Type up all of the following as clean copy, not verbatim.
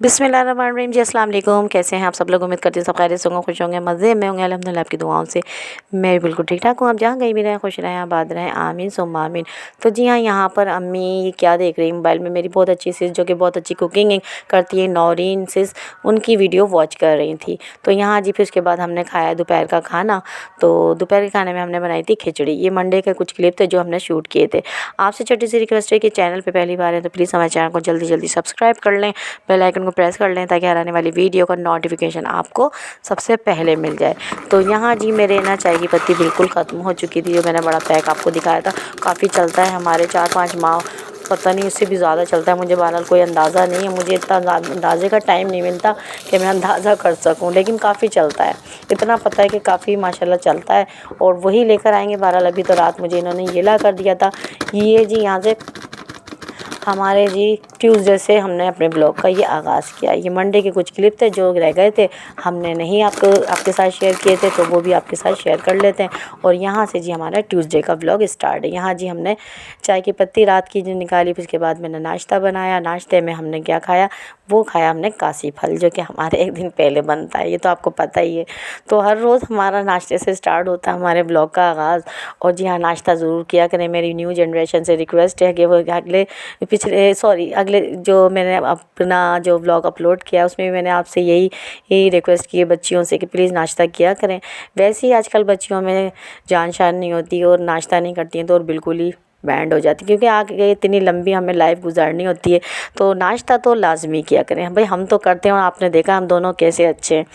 बिस्मिल्लाहिर्रहमानिर्रहीम जी, अस्सलाम वालेकुम। कैसे हैं आप सब लोग? उम्मीद करती हूँ सब खैरियत से होंगे, खुश होंगे, मज़े में होंगे। अल्हम्दुलिल्लाह आपकी दुआओं से मैं भी बिल्कुल ठीक ठाक हूँ। आप जहाँ कहीं भी रहें खुश रहें, आबाद रहें, आमीन सुम्मा आमीन। तो जी हाँ, यहाँ पर अम्मी क्या देख रही मोबाइल में, मेरी बहुत अच्छी सिस जो कि बहुत अच्छी कुकिंग करती है, नौरीन सिस, उनकी वीडियो वॉच कर रही थी। तो यहाँ जी फिर उसके बाद हमने खाया दोपहर का खाना। तो दोपहर के खाने में हमने बनाई थी खिचड़ी। ये मंडे के कुछ क्लिप थे जो हमने शूट किए थे। आपसे छोटी सी रिक्वेस्ट है कि चैनल पर पहली बार है तो प्लीज़ हमारे चैनल को जल्दी जल्दी सब्सक्राइब कर लें, बेल आइकन को प्रेस कर लें ताकि हर आने वाली वीडियो का नोटिफिकेशन आपको सबसे पहले मिल जाए। तो यहाँ जी मेरे ना चाय की पत्ती बिल्कुल ख़त्म हो चुकी थी। जो मैंने बड़ा पैक आपको दिखाया था, काफ़ी चलता है हमारे 4-5 माह, पता नहीं उससे भी ज़्यादा चलता है। मुझे बहरहाल कोई अंदाज़ा नहीं है, मुझे इतना अंदाज़े का टाइम नहीं मिलता कि मैं अंदाज़ा कर सकूं, लेकिन काफ़ी चलता है। इतना पता है कि काफ़ी माशाल्लाह चलता है और वही लेकर आएंगे। बहरहाल अभी तो रात मुझे इन्होंने ये ला कर दिया था। ये जी यहाँ से हमारे जी ट्यूसडे से हमने अपने ब्लॉग का ये आगाज़ किया। ये मंडे के कुछ क्लिप थे जो रह गए थे, हमने नहीं आपके साथ शेयर किए थे, तो वो भी आपके साथ शेयर कर लेते हैं। और यहाँ से जी हमारा ट्यूसडे का ब्लॉग स्टार्ट है। यहाँ जी हमने चाय की पत्ती रात की जो निकाली, फिर उसके बाद मैंने नाश्ता बनाया। नाश्ते में हमने क्या खाया, वो खाया हमने कासी फल, जो कि हमारे एक दिन पहले बनता है, ये तो आपको पता ही है। तो हर रोज़ हमारा नाश्ते से स्टार्ट होता है हमारे ब्लॉग का आगाज़। और जी हाँ, नाश्ता ज़रूर किया करें। मेरी न्यू जनरेशन से रिक्वेस्ट है कि वो अगले जो मैंने अपना जो व्लॉग अपलोड किया उसमें भी मैंने आपसे यही रिक्वेस्ट की है बच्चियों से कि प्लीज़ नाश्ता किया करें। वैसे ही आजकल बच्चियों में जान शान नहीं होती और नाश्ता नहीं करती हैं तो और बिल्कुल ही बैंड हो जाती, क्योंकि आगे इतनी लंबी हमें लाइफ गुजारनी होती है। तो नाश्ता तो लाजमी किया करें भाई, हम तो करते हैं और आपने देखा हम दोनों कैसे अच्छे हैं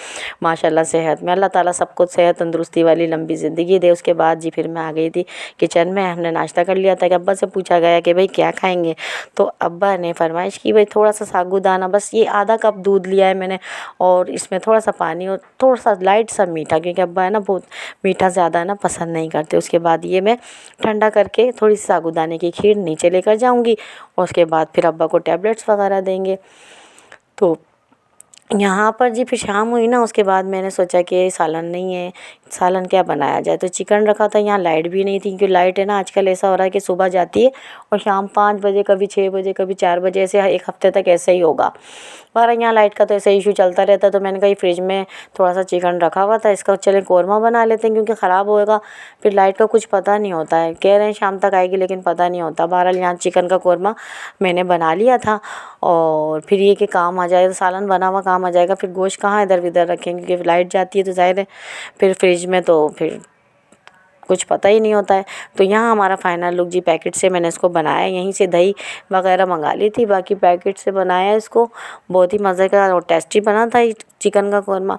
माशाल्लाह सेहत में। अल्लाह ताला सबको सेहत तंदुरुस्ती वाली लंबी ज़िंदगी दे। उसके बाद जी फिर मैं आ गई थी किचन में। हमने नाश्ता कर लिया था कि अब्बा से पूछा गया कि भाई क्या खाएंगे, तो अब्बा ने फरमाइश की भाई थोड़ा सा साबूदाना, बस ये आधा कप दूध लिया है मैंने और इसमें थोड़ा सा पानी और थोड़ा सा लाइट सा मीठा, क्योंकि अब्बा है ना बहुत मीठा ज़्यादा ना पसंद नहीं करते। उसके बाद ये मैं ठंडा करके थोड़ी सी साबूदाने की खीर नीचे लेकर जाऊंगी और उसके बाद फिर अब्बा को टैबलेट्स वगैरह देंगे। तो यहाँ पर जी फिर शाम हुई ना, उसके बाद मैंने सोचा कि सालन नहीं है, सालन क्या बनाया जाए। तो चिकन रखा था, यहाँ लाइट भी नहीं थी, क्योंकि लाइट है ना आजकल ऐसा हो रहा है कि सुबह जाती है और शाम 5 बजे, कभी 6 बजे, कभी 4 बजे, ऐसे एक हफ्ते तक ऐसे ही होगा। पर यहाँ लाइट का तो ऐसा इशू चलता रहता है। तो मैंने कहा फ्रिज में थोड़ा सा चिकन रखा हुआ था, इसका चले कौरमा बना लेते हैं, क्योंकि ख़राब होएगा फिर लाइट का कुछ पता नहीं होता है। कह रहे हैं शाम तक आएगी लेकिन पता नहीं होता। बहरहाल यहाँ चिकन का कौरमा मैंने बना लिया था और फिर ये कि काम आ जाए, सालन बना हुआ काम आ जाएगा। फिर गोश्त कहाँ इधर उधर रखेंगे, क्योंकि लाइट जाती है तो ज़ाहिर है फिर फ्रिज में तो फिर कुछ पता ही नहीं होता है। तो यहाँ हमारा फाइनल लुक जी, पैकेट से मैंने इसको बनाया, यहीं से दही वगैरह मंगा ली थी, बाकी पैकेट से बनाया इसको। बहुत ही मज़े का और टेस्टी बना था ये चिकन का कौरमा।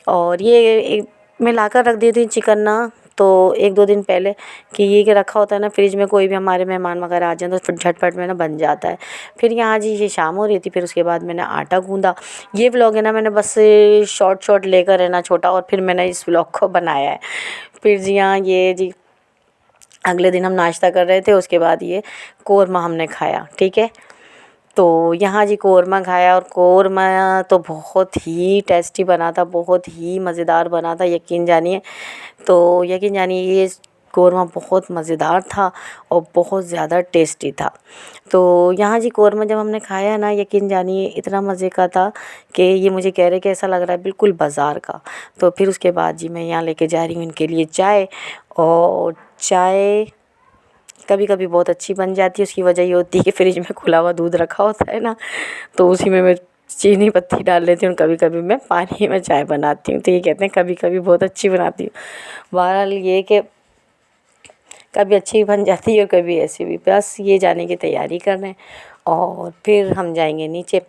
और ये मैं ला कर रख दी थी चिकन ना, तो 1-2 दिन पहले, कि ये कि रखा होता है ना फ्रिज में, कोई भी हमारे मेहमान वगैरह आ जाए तो फिर झटपट में ना बन जाता है। फिर यहाँ जी ये शाम हो रही थी, फिर उसके बाद मैंने आटा गूँधा। ये व्लॉग है ना मैंने बस शॉर्ट लेकर है ना छोटा, और फिर मैंने इस व्लॉग को बनाया है। फिर जी हाँ, ये जी अगले दिन हम नाश्ता कर रहे थे, उसके बाद ये कौरमा हमने खाया, ठीक है। तो यहाँ जी कौरमा खाया और कौरमा तो बहुत ही टेस्टी बना था, बहुत ही मज़ेदार बना था, यकीन जानिए। तो यकीन जानिए ये कौरमा बहुत मज़ेदार था और बहुत ज़्यादा टेस्टी था। तो यहाँ जी कौरमा जब हमने खाया ना, यकीन जानिए इतना मज़े का था कि ये मुझे कह रहे कि ऐसा लग रहा है बिल्कुल बाज़ार का। तो फिर उसके बाद जी मैं यहाँ लेके जा रही हूँ इनके लिए चाय। और चाय कभी कभी बहुत अच्छी बन जाती है। उसकी वजह ये होती है कि फ्रिज में खुला हुआ दूध रखा होता है ना, तो उसी में मैं चीनी पत्ती डाल लेती हूँ। कभी कभी मैं पानी में चाय बनाती हूँ, तो ये कहते हैं कभी कभी बहुत अच्छी बनाती हूँ। बहरहाल ये कि कभी अच्छी बन जाती है और कभी ऐसी भी। बस ये जाने की तैयारी कर रहे हैं और फिर हम जाएंगे नीचे,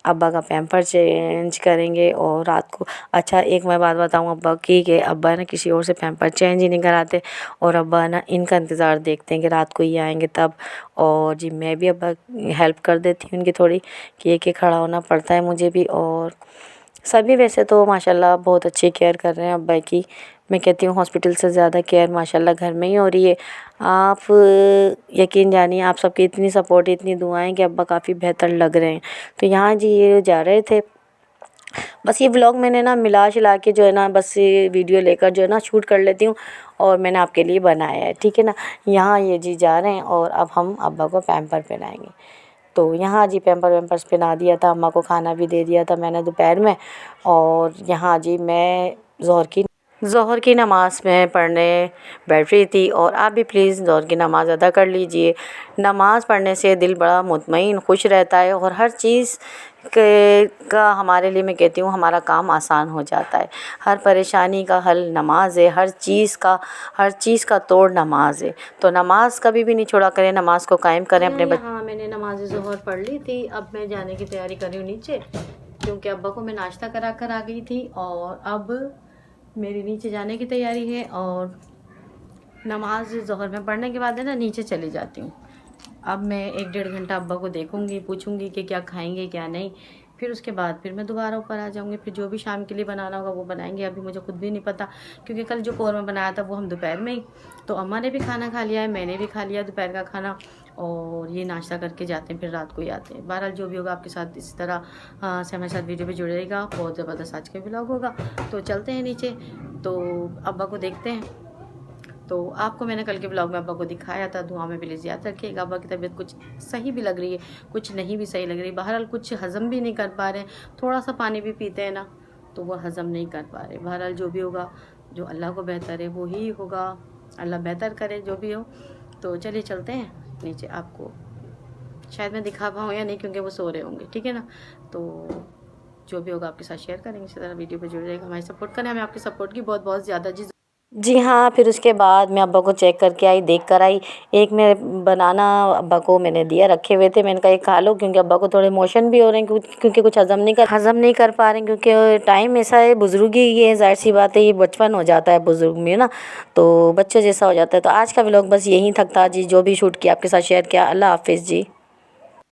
अब्बा का पैम्पर चेंज करेंगे। और रात को अच्छा एक मैं बात बताऊँ अब्बा की, कि अब्बा ना किसी और से पैम्पर चेंज ही नहीं कराते और अब्बा ना इनका इंतज़ार देखते हैं कि रात को ये आएंगे तब। और जी मैं भी अब्बा हेल्प कर देती हूँ उनकी थोड़ी, कि एक एक खड़ा होना पड़ता है मुझे भी। और सभी वैसे तो माशाल्लाह बहुत अच्छी केयर कर रहे हैं अब्बा की। मैं कहती हूँ हॉस्पिटल से ज़्यादा केयर माशाल्लाह घर में ही हो रही है। आप यकीन जानिए आप सबकी इतनी सपोर्ट, इतनी दुआएं कि अब्बा काफ़ी बेहतर लग रहे हैं। तो यहाँ जी ये जा रहे थे, बस ये व्लॉग मैंने ना मिला शिला के जो है ना, बस ये वीडियो लेकर जो है ना शूट कर लेती हूँ और मैंने आपके लिए बनाया है, ठीक है ना। यहाँ ये जी जा रहे हैं और अब हम अब्बा को पैम्पर पहनाएंगे। तो यहाँ जी पैम्पर्स पहना दिया था, अम्मा को खाना भी दे दिया था मैंने दोपहर में। और यहाँ जी मैं ज़ोहर की नमाज़ में पढ़ने बैठ रही थी। और आप भी प्लीज़ ज़ोहर की नमाज़ अदा कर लीजिए। नमाज़ पढ़ने से दिल बड़ा मुतमईन खुश रहता है और हर चीज़ का हमारे लिए, मैं कहती हूँ, हमारा काम आसान हो जाता है। हर परेशानी का हल नमाज है, हर चीज़ का तोड़ नमाज है। तो नमाज कभी भी नहीं छोड़ा करें, नमाज को कायम करें अपने बच्चे। हाँ, मैंने नमाज ज़ोहर पढ़ ली थी। अब मैं जाने की तैयारी कर रही हूँ नीचे, क्योंकि अब्बा को मैं नाश्ता करा कर आ गई थी। और अब मेरी नीचे जाने की तैयारी है। और नमाज ज़ोहर में पढ़ने के बाद है ना, नीचे चली जाती हूँ। अब मैं 1-1.5 घंटा अब्बा को देखूँगी, पूछूँगी कि क्या खाएंगे क्या नहीं। फिर उसके बाद फिर मैं दोबारा ऊपर आ जाऊँगी। फिर जो भी शाम के लिए बनाना होगा वो बनाएंगे। अभी मुझे खुद भी नहीं पता, क्योंकि कल जो कौरमा बनाया था वो हम दोपहर में ही, तो अम्मा ने भी खाना खा लिया है, मैंने भी खा लिया दोपहर का खाना। और ये नाश्ता करके जाते हैं, फिर रात को ही आते हैं। बहरहाल जो भी होगा आपके साथ इसी तरह से हमारे साथ वीडियो पे जुड़े रहेगा। बहुत ज़बरदस्त आज का व्लॉग होगा। तो चलते हैं नीचे, तो अब्बा को देखते हैं। तो आपको मैंने कल के ब्लॉग में अब्बा को दिखाया था, दुआ में प्लीज़ याद रखिएगा। अब्बा की तबीयत कुछ सही भी लग रही है, कुछ नहीं भी सही लग रही। बहरहाल कुछ हज़म भी नहीं कर पा रहे हैं, थोड़ा सा पानी भी पीते हैं ना तो वो हज़म नहीं कर पा रहे। बहरहाल जो भी होगा, जो अल्लाह को बेहतर है वो ही होगा, अल्लाह बेहतर करे जो भी हो। तो चलिए चलते हैं नीचे। आपको शायद मैं दिखा पाऊँ या नहीं, क्योंकि वो सो रहे होंगे, ठीक है ना। तो जो भी होगा आपके साथ शेयर करेंगे। इसी तरह वीडियो पर जुड़े रहेगा, हमारी सपोर्ट करें। हमें आपकी सपोर्ट की बहुत बहुत ज़्यादा जी हाँ। फिर उसके बाद मैं अब्बा को चेक करके आई, देख कर आई। एक मैं बनाना अब्बा को मैंने दिया, रखे हुए थे, मैंने कहा एक खा लो, क्योंकि अब्बा को थोड़े मोशन भी हो रहे हैं, क्योंकि कुछ हज़म नहीं कर पा रहे हैं, क्योंकि टाइम ऐसा है, बुजुर्गी ये है, ज़ाहिर सी बात है, ये बचपन हो जाता है बुजुर्ग में ना, तो बच्चे जैसा हो जाता है। तो आज का व्लॉग बस यहीं तक था जी, जो भी शूट किया आपके साथ शेयर किया। अल्लाह हाफिज़ जी।